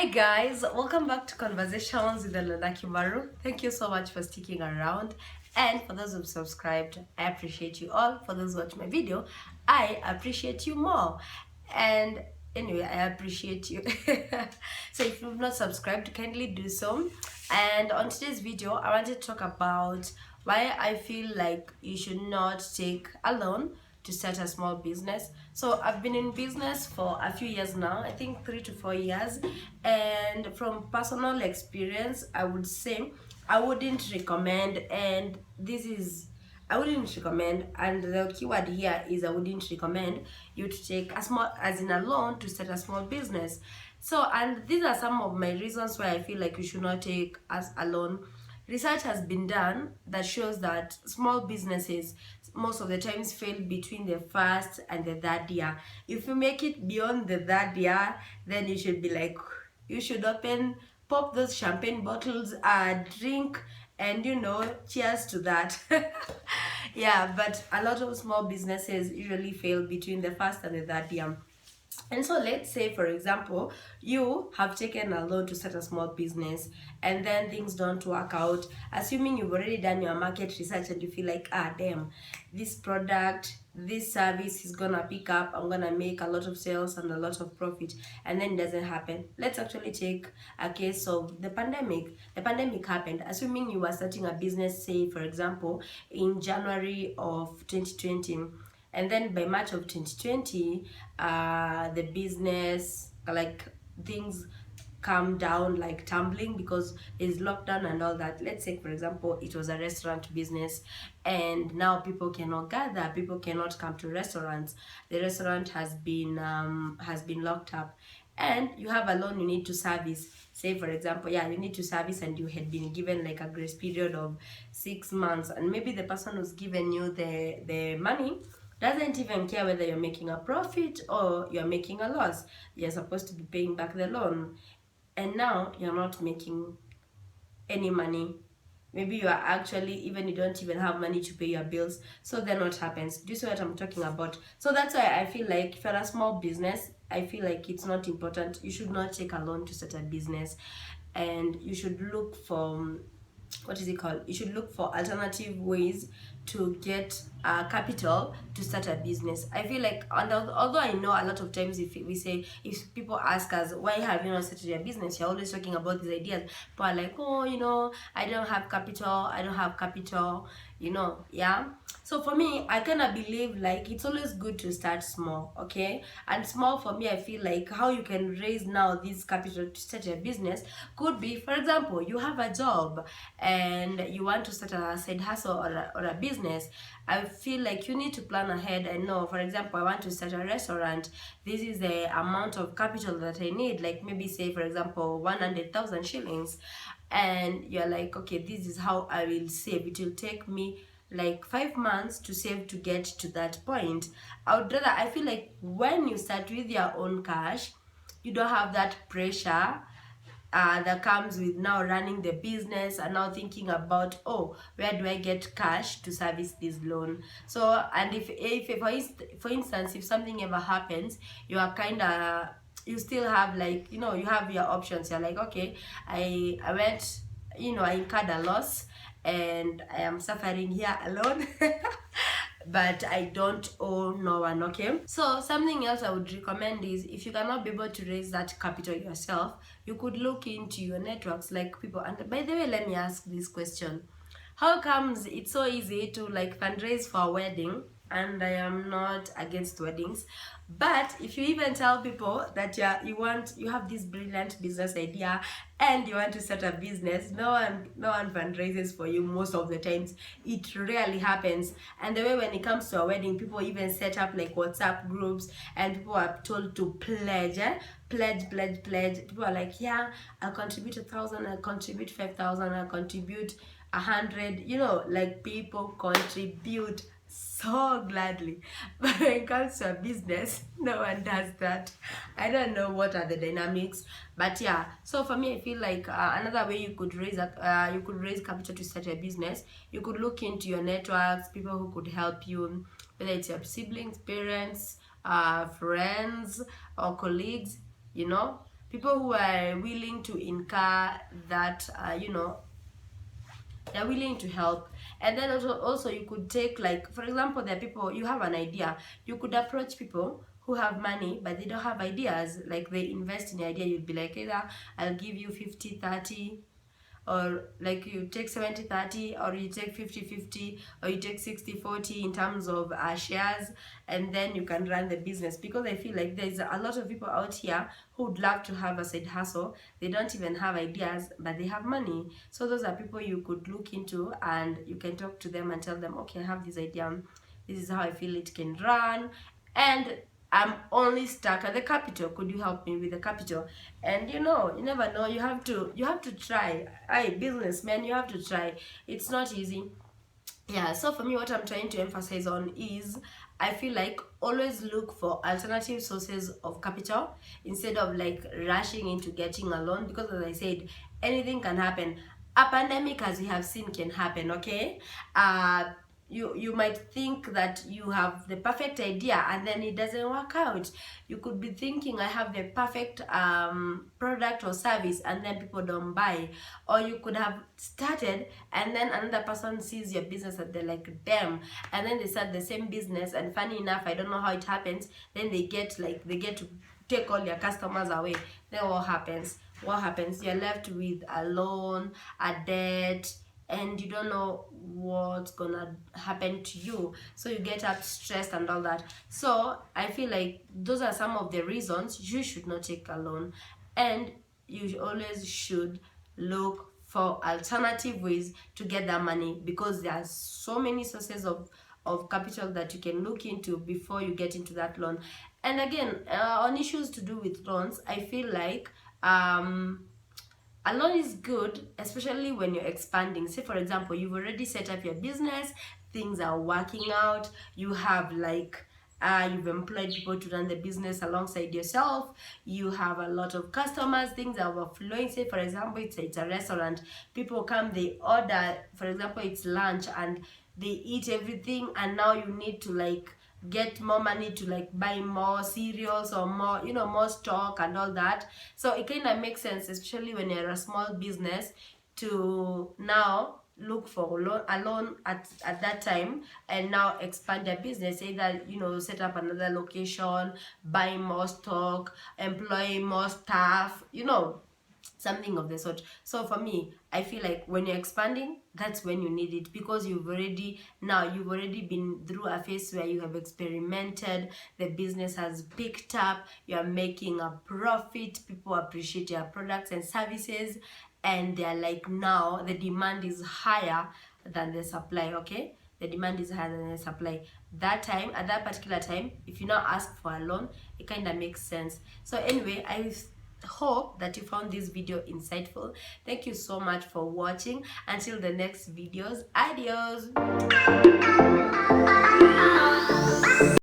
Hi guys, welcome back to Conversations with Elena Kimaru. Thank you so much for sticking around, and for those who've subscribed, I appreciate you all. For those who watch my video, I appreciate you more. And anyway, I appreciate you. So if you've not subscribed, kindly do so. And on today's video, I want to talk about why I feel like you should not take a loan to start a small business. So I've been in business for a few years now, I think 3 to 4 years, and from personal experience, I would say I wouldn't recommend, and this is I wouldn't recommend, and the keyword here is I wouldn't recommend you to take a small, as in a loan, to start a small business. So, and these are some of my reasons why I feel like you should not take as a loan. Research has been done that shows that small businesses most of the times fail between the first and the third year. If you make it beyond the third year, then you should be like, you should pop those champagne bottles, drink, and cheers to that. Yeah, but a lot of small businesses usually fail between the first and the third year. And so let's say, for example, you have taken a loan to start a small business, and then things don't work out. Assuming you've already done your market research and you feel like, damn, this product, this service is gonna pick up, I'm gonna make a lot of sales and a lot of profit, and then it doesn't happen. Let's actually take a case of the pandemic. The pandemic happened. Assuming you were starting a business, say, for example, in January of 2020. And then by March of 2020, the business, like, things come down like tumbling because there's lockdown and all that. Let's say, for example, it was a restaurant business, and now people cannot gather, people cannot come to restaurants. The restaurant has been locked up, and you have a loan you need to service. Say, for example, yeah, you need to service, and you had been given like a grace period of 6 months, and maybe the person who's given you the money doesn't even care whether you're making a profit or you're making a loss. You're supposed to be paying back the loan, and now you're not making any money. Maybe you are actually, even you don't even have money to pay your bills. So then what happens? Do you see what I'm talking about? So that's why I feel like if you're a small business, I feel like it's not important. You should not take a loan to start a business, and you should look for, what is it called? You should look for alternative ways to get capital to start a business. I feel like, and although I know a lot of times if people ask us, why have you not started your business, you're always talking about these ideas. People are like, oh, I don't have capital, yeah. So for me, I kind of believe like it's always good to start small, okay? And small, for me, I feel like how you can raise now this capital to start your business could be, for example, you have a job and you want to start a side hustle or a business. I feel like you need to plan ahead and know, for example, I want to start a restaurant. This is the amount of capital that I need, like maybe say, for example, 100,000 shillings. And you're like, okay, this is how I will save. It will take me like 5 months to save to get to that point. I feel like when you start with your own cash, you don't have that pressure that comes with now running the business and now thinking about, oh, where do I get cash to service this loan? So, and if for instance, if something ever happens, you are kind of, you still have, like, you have your options. You're like, okay, I went, I incurred a loss and I am suffering here alone. But I don't owe no one, okay? So something else I would recommend is, if you cannot be able to raise that capital yourself, you could look into your networks, like people. And by the way, let me ask this question: how comes it's so easy to like fundraise for a wedding? And I am not against weddings, but if you even tell people that you have this brilliant business idea and you want to start a business, no one fundraises for you most of the times. It rarely happens. And the way, when it comes to a wedding, people even set up like WhatsApp groups, and people are told to pledge, pledge. People are like, yeah, I'll contribute 1,000, I'll contribute 5,000, I'll contribute 100. Like, people contribute so gladly. But when it comes to a business, no one does that. I don't know what are the dynamics, but yeah. So for me, I feel like another way you could raise capital to start a business, you could look into your networks, people who could help you, whether it's your siblings, parents, friends, or colleagues. people who are willing to incur that, they're willing to help. And then also you could take, like, for example, there are people, you have an idea, you could approach people who have money but they don't have ideas, like they invest in the idea. You'd be like, either I'll give you 50-30, or like you take 70-30, or you take 50-50, or you take 60-40 in terms of shares, and then you can run the business. Because I feel like there's a lot of people out here who would love to have a side hustle. They don't even have ideas, but they have money. So those are people you could look into, and you can talk to them and tell them, okay, I have this idea, this is how I feel it can run, and I'm only stuck at the capital. Could you help me with the capital? And you never know. You have to try. Businessman, you have to try. It's not easy. Yeah, so for me, what I'm trying to emphasize on is, I feel like always look for alternative sources of capital instead of like rushing into getting a loan, because as I said, anything can happen. A pandemic, as we have seen, can happen, okay? You might think that you have the perfect idea and then it doesn't work out. You could be thinking, I have the perfect product or service, and then people don't buy. Or you could have started and then another person sees your business and they're like, damn, and then they start the same business, and funny enough, I don't know how it happens, then they get to take all your customers away. Then what happens? You're left with a loan, a debt, and you don't know what's gonna happen to you, so you get up stressed and all that. So I feel like those are some of the reasons you should not take a loan, and you always should look for alternative ways to get that money, because there are so many sources of capital that you can look into before you get into that loan. And again, on issues to do with loans, I feel like a loan is good, especially when you're expanding. Say, for example, you've already set up your business, things are working out, you have you've employed people to run the business alongside yourself, you have a lot of customers, things are overflowing. Say, for example, it's a restaurant, people come, they order, for example, it's lunch, and they eat everything, and now you need to get more money to buy more cereals or more stock and all that. So it kind of makes sense, especially when you're a small business, to now look for a loan at that time, and now expand your business. Either set up another location, buy more stock, employ more staff, something of the sort. So for me, I feel like when you're expanding, that's when you need it, because you've already been through a phase where you have experimented, the business has picked up, you're making a profit, people appreciate your products and services, and they're like, now the demand is higher than the supply. Okay, the demand is higher than the supply. At that particular time, if you now ask for a loan, it kind of makes sense. So anyway, I hope that you found this video insightful. Thank you so much for watching. Until the next videos, adios.